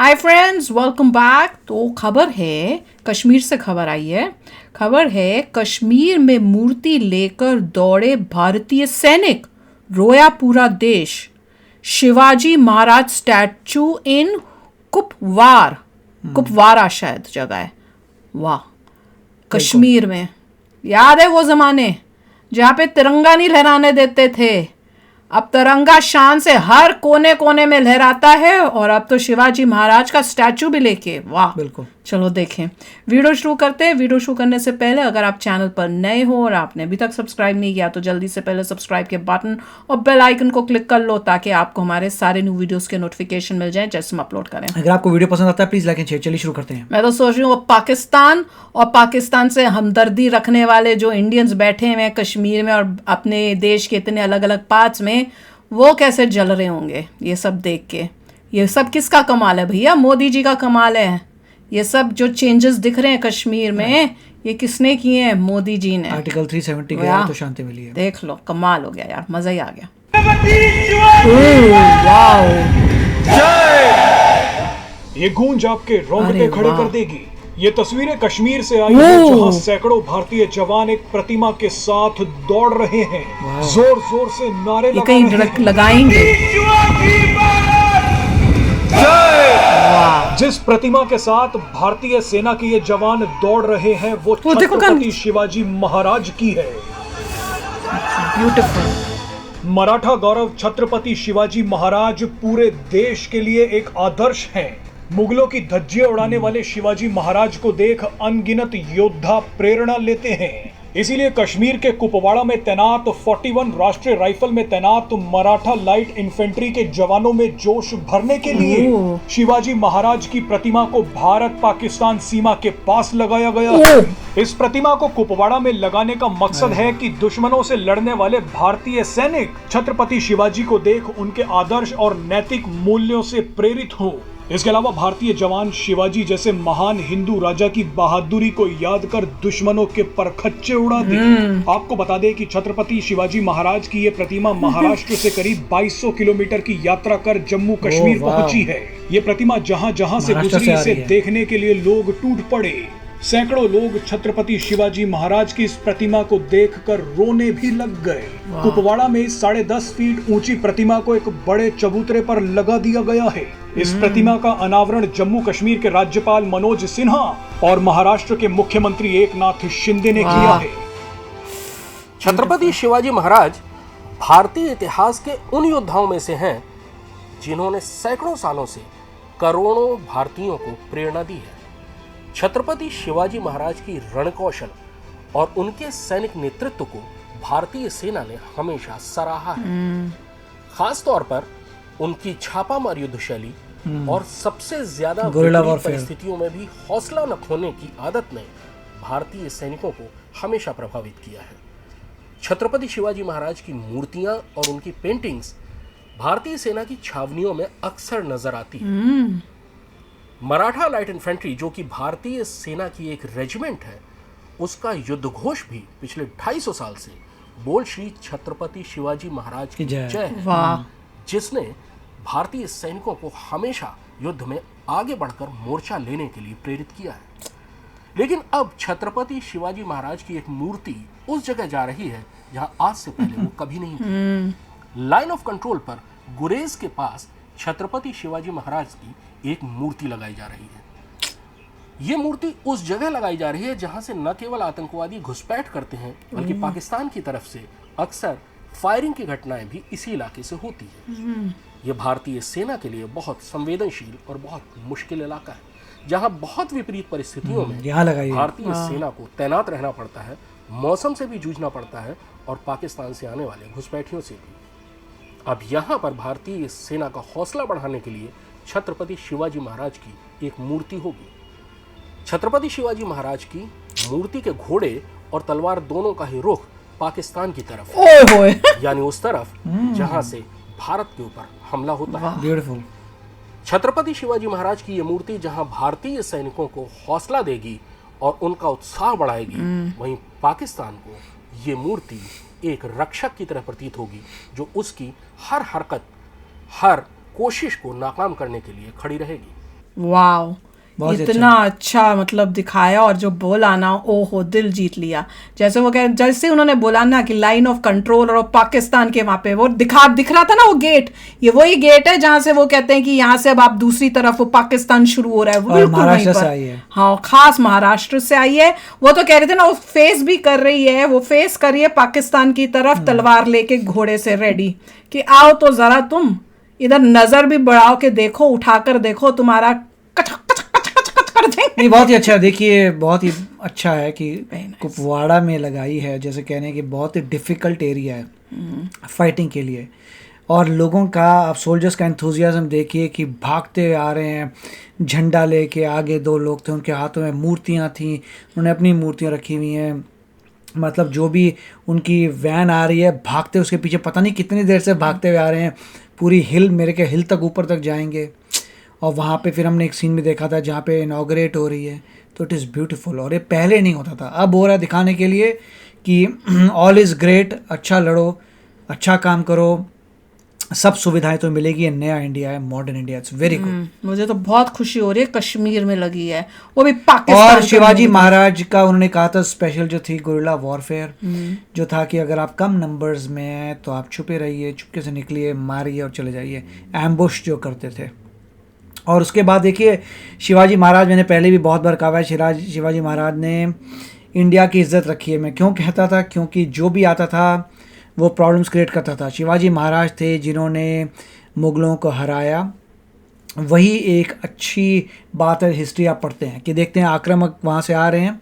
Hi friends, welcome back. तो खबर है, कश्मीर से खबर आई है। खबर है, कश्मीर में मूर्ति लेकर दौड़े भारतीय सैनिक, रोया पूरा देश। शिवाजी महाराज स्टैचू इन कुपवारा शायद जगह है। वाह, कश्मीर में याद है वो जमाने जहाँ पे तिरंगा नहीं लहराने देते थे। अब तिरंगा शान से हर कोने कोने में लहराता है, और अब तो शिवाजी महाराज का स्टैचू भी लेके। वाह, बिल्कुल। चलो देखें, वीडियो शुरू करते हैं। वीडियो शुरू करने से पहले अगर आप चैनल पर नए हो और आपने अभी तक सब्सक्राइब नहीं किया तो जल्दी से पहले सब्सक्राइब के बटन और बेल आइकन को क्लिक कर लो, ताकि आपको हमारे सारे न्यू वीडियोस के नोटिफिकेशन मिल जाए जैसे हम अपलोड करें। अगर आपको वीडियो पसंद आता है प्लीज लाइक एंड शेयर। चलिए शुरू करते हैं। मैं तो सोच रही हूँ पाकिस्तान और पाकिस्तान से हमदर्दी रखने वाले जो इंडियंस बैठे हुए हैं कश्मीर में और अपने देश के इतने अलग अलग पार्ट्स में, वो कैसे जल रहे होंगे ये सब देख के। ये सब किसका कमाल है भैया? मोदी जी का कमाल है। ये सब जो चेंजेस दिख रहे हैं कश्मीर में, ये किसने किए हैं? मोदी जी ने। आर्टिकल 370 गया तो शांति मिली है। देख लो, कमाल हो गया यार, मजा ही आ गया। ये गूंज आपके रोंगटे खड़े कर देगी। ये तस्वीरें कश्मीर से आई हैं, जहां सैकड़ों भारतीय जवान एक प्रतिमा के साथ दौड़ रहे हैं, जोर जोर से नारे लगा रहे हैं। लगाएंगे। जिस प्रतिमा के साथ भारतीय सेना के ये जवान दौड़ रहे हैं वो छत्रपति शिवाजी महाराज की है। ब्यूटीफुल। मराठा गौरव छत्रपति शिवाजी महाराज पूरे देश के लिए एक आदर्श हैं। मुगलों की धज्जियां उड़ाने वाले शिवाजी महाराज को देख अनगिनत योद्धा प्रेरणा लेते हैं। इसीलिए कश्मीर के कुपवाड़ा में तैनात 41 राष्ट्रीय राइफल में तैनात मराठा लाइट इन्फेंट्री के जवानों में जोश भरने के लिए शिवाजी महाराज की प्रतिमा को भारत पाकिस्तान सीमा के पास लगाया गया है। इस प्रतिमा को कुपवाड़ा में लगाने का मकसद है कि दुश्मनों से लड़ने वाले भारतीय सैनिक छत्रपति शिवाजी को देख उनके आदर्श और नैतिक मूल्यों से प्रेरित हो। इसके अलावा भारतीय जवान शिवाजी जैसे महान हिंदू राजा की बहादुरी को याद कर दुश्मनों के परखच्चे उड़ा दे। आपको बता दें कि छत्रपति शिवाजी महाराज की ये प्रतिमा महाराष्ट्र से करीब 2200 किलोमीटर की यात्रा कर जम्मू कश्मीर पहुंची है। ये प्रतिमा जहां जहां से गुजरी, इसे देखने के लिए लोग टूट पड़े। सैकड़ों लोग छत्रपति शिवाजी महाराज की इस प्रतिमा को देखकर रोने भी लग गए। कुपवाड़ा में इस 10.5 फीट ऊंची प्रतिमा को एक बड़े चबूतरे पर लगा दिया गया है। इस प्रतिमा का अनावरण जम्मू कश्मीर के राज्यपाल मनोज सिन्हा और महाराष्ट्र के मुख्यमंत्री एकनाथ शिंदे ने किया है। छत्रपति शिवाजी महाराज भारतीय इतिहास के उन योद्धाओं में से हैं जिन्होंने सैकड़ों सालों से करोड़ों भारतीयों को प्रेरणा दी है। छत्रपति शिवाजी महाराज की रणकौशल और उनके सैनिक नेतृत्व को भारतीय सेना ने हमेशा सराहा है। खास तौर पर उनकी छापामार युद्ध शैली और सबसे ज्यादा विपरीत परिस्थितियों में भी हौसला न खोने की आदत ने भारतीय सैनिकों को हमेशा प्रभावित किया है। छत्रपति शिवाजी महाराज की मूर्तियां और उनकी पेंटिंग्स भारतीय सेना की छावनियों में अक्सर नजर आती है। मराठा लाइट इन्फेंट्री, जो कि भारतीय सेना की एक रेजिमेंट है, उसका युद्ध घोष भी पिछले 250 साल से बोल श्री छत्रपति शिवाजी महाराज की जय है, जिसने भारतीय सैनिकों को हमेशा युद्ध में आगे बढ़कर मोर्चा लेने के लिए प्रेरित किया है। लेकिन अब छत्रपति शिवाजी महाराज की एक मूर्ति उस जगह जा रही है जहां आज से पहले वो कभी नहीं थी। लाइन ऑफ कंट्रोल पर गुरेज के पास छत्रपति शिवाजी महाराज की एक मूर्ति लगाई जा रही है। ये मूर्ति उस जगह लगाई जा रही है जहां से न केवल आतंकवादी घुसपैठ करते हैं, बल्कि पाकिस्तान की तरफ से अक्सर फायरिंग की घटनाएं भी इसी इलाके से होती है। यह भारतीय सेना के लिए बहुत संवेदनशील और बहुत मुश्किल इलाका है, जहां बहुत विपरीत परिस्थितियों में भारतीय सेना को तैनात रहना पड़ता है, मौसम से भी जूझना पड़ता है और पाकिस्तान से आने वाले घुसपैठियों से भी। अब यहाँ पर भारतीय सेना का हौसला बढ़ाने के लिए छत्रपति शिवाजी महाराज की एक मूर्ति होगी। छत्रपति शिवाजी महाराज की मूर्ति के घोड़े और तलवार दोनों का ही रुख पाकिस्तान की तरफ है, यानी उस तरफ जहां से भारत के ऊपर हमला होता है। ब्यूटीफुल। छत्रपति शिवाजी महाराज की यह मूर्ति जहां भारतीय सैनिकों को हौसला देगी और उनका उत्साह बढ़ाएगी, वहीं पाकिस्तान को ये मूर्ति एक रक्षक की तरह प्रतीत होगी, जो उसकी हर हरकत, हर कोशिश को नाकाम करने के लिए खड़ी रहेगी। वाओ, बहुत इतना अच्छा मतलब दिखाया, और जो बोला ना, ओहो, दिल जीत लिया। जैसे वो जैसे उन्होंने बोला ना कि लाइन ऑफ कंट्रोल, और पाकिस्तान के वहां पे वो दिख रहा था ना वो गेट, ये वही गेट है जहां से वो कहते हैं कि यहाँ से अब आप दूसरी तरफ वो पाकिस्तान शुरू हो रहा है, बिल्कुल महाराष्ट्र से आई है। हाँ, खास महाराष्ट्र से आई है। वो तो कह रहे थे ना, वो फेस भी कर रही है, वो फेस कर रही है पाकिस्तान की तरफ, तलवार लेके घोड़े से रेडी, कि आओ तो जरा तुम इधर नजर भी बढ़ाओ के देखो, उठाकर देखो, तुम्हारा नहीं, बहुत ही अच्छा है। देखिए, बहुत ही अच्छा है कि कुपवाड़ा में लगाई है, जैसे कहने की बहुत ही डिफिकल्ट एरिया है फाइटिंग के लिए, और लोगों का, आप सोल्जर्स का एंथुजियाज्म देखिए कि भागते हुए आ रहे हैं, झंडा लेके। आगे 2 लोग थे, उनके हाथों में मूर्तियां थी, उन्होंने अपनी मूर्तियां रखी हुई हैं। मतलब जो भी उनकी वैन आ रही है, भागते उसके पीछे पता नहीं कितनी देर से भागते हुए आ रहे हैं, पूरी हिल, मेरे के हिल तक ऊपर तक जाएंगे। और वहाँ पे फिर हमने एक सीन भी देखा था जहाँ पे इनॉग्रेट हो रही है, तो इट इज़ ब्यूटीफुल। और ये पहले नहीं होता था, अब हो रहा है दिखाने के लिए कि ऑल इज़ ग्रेट, अच्छा लड़ो, अच्छा काम करो, सब सुविधाएं तो मिलेगी। ये नया इंडिया है, modern India, it's very good. मुझे तो बहुत खुशी हो रही है, कश्मीर में लगी है, वो भी पाकिस्तान। और शिवाजी महाराज का उन्होंने कहा था स्पेशल जो थी गुरिल्ला वॉरफेयर, जो था कि अगर आप कम नंबर्स में हैं तो आप छुपे रहिए, चुपके से निकलिए, मारिए और चले जाइए, एम्बुश जो करते थे। और उसके बाद देखिए, शिवाजी महाराज, मैंने पहले भी बहुत बार कहा है, शिवाजी महाराज ने इंडिया की इज्जत रखी है। मैं क्यों कहता था? क्योंकि जो भी आता था वो प्रॉब्लम्स क्रिएट करता था। शिवाजी महाराज थे जिन्होंने मुग़लों को हराया। वही एक अच्छी बात है, हिस्ट्री आप पढ़ते हैं कि देखते हैं आक्रामक वहाँ से आ रहे हैं,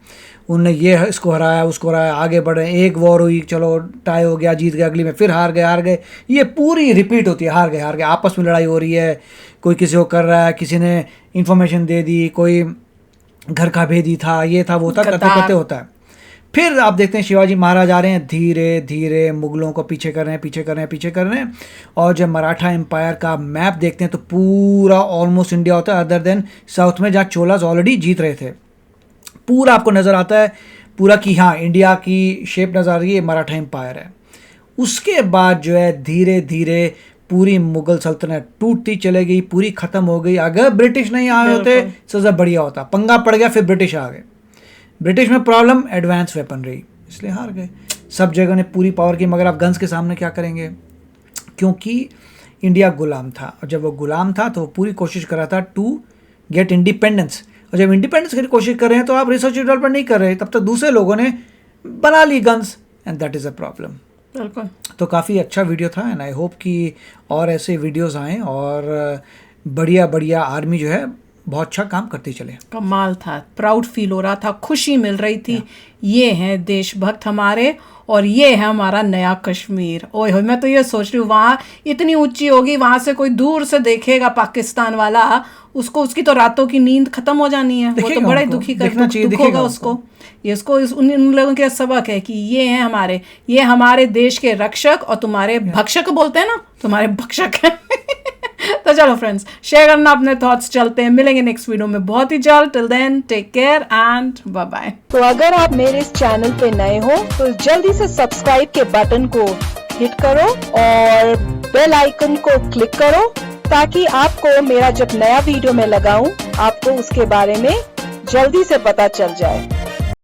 उनने ये इसको हराया, उसको हराया, आगे बढ़ रहे हैं, एक वॉर हुई, चलो टाई हो गया, जीत गए, अगली में फिर हार गए, ये पूरी रिपीट होती है, हार गए, आपस में लड़ाई हो रही है, कोई किसी को कर रहा है, किसी ने इन्फॉर्मेशन दे दी, कोई घर का भेदी था, ये था वो था, करते करते होता है। फिर आप देखते हैं शिवाजी महाराज आ रहे हैं, धीरे धीरे मुग़लों को पीछे कर रहे हैं। और जब मराठा एम्पायर का मैप देखते हैं तो पूरा ऑलमोस्ट इंडिया होता है, अदर देन साउथ में जहाँ चोलास ऑलरेडी जीत रहे थे। पूरा आपको नज़र आता है पूरा कि हाँ, इंडिया की शेप नज़र आ रही है, मराठा एम्पायर है। उसके बाद जो है धीरे धीरे पूरी मुग़ल सल्तनत टूटती चले गई, पूरी ख़त्म हो गई। अगर ब्रिटिश नहीं आए होते सबसे बढ़िया होता, पंगा पड़ गया, फिर ब्रिटिश आ गए। ब्रिटिश में प्रॉब्लम एडवांस वेपनरी, इसलिए हार गए। सब जगह ने पूरी पावर की, मगर आप गन्स के सामने क्या करेंगे? क्योंकि इंडिया गुलाम था, और जब वो गुलाम था तो वो पूरी कोशिश कर रहा था टू गेट इंडिपेंडेंस। और जब इंडिपेंडेंस की कोशिश कर रहे हैं तो आप रिसर्च डेवलपमेंट नहीं कर रहे, तब तक दूसरे लोगों ने बना ली guns, and that is a problem. बिल्कुल। तो काफ़ी अच्छा वीडियो था, एंड आई होप कि और ऐसे वीडियोस आएँ और बढ़िया आर्मी जो है बहुत अच्छा काम करते चले। कमाल था, प्राउड फील हो रहा था, खुशी मिल रही थी। ये हैं देशभक्त हमारे, और ये है हमारा नया कश्मीर। ओए हो, मैं तो ये सोच रही हूँ वहाँ इतनी ऊंची होगी, वहाँ से कोई दूर से देखेगा पाकिस्तान वाला, उसको उसकी तो रातों की नींद खत्म हो जानी है, वो तो बड़ा दुखी दुख होगा उसको। ये उसको उन लोगों के सबक है कि ये हमारे देश के रक्षक, और तुम्हारे भक्षक बोलते हैं ना, तुम्हारे भक्षक हैं। तो चलो फ्रेंड्स, शेयर करना अपने थॉट्स, चलते हैं, मिलेंगे नेक्स्ट वीडियो में बहुत ही जल्द। Till then take care and bye bye. तो अगर आप मेरे इस चैनल पे नए हो तो जल्दी से सब्सक्राइब के बटन को हिट करो और बेल आइकन को क्लिक करो, ताकि आपको मेरा जब नया वीडियो मैं लगाऊं आपको उसके बारे में जल्दी से पता चल जाए।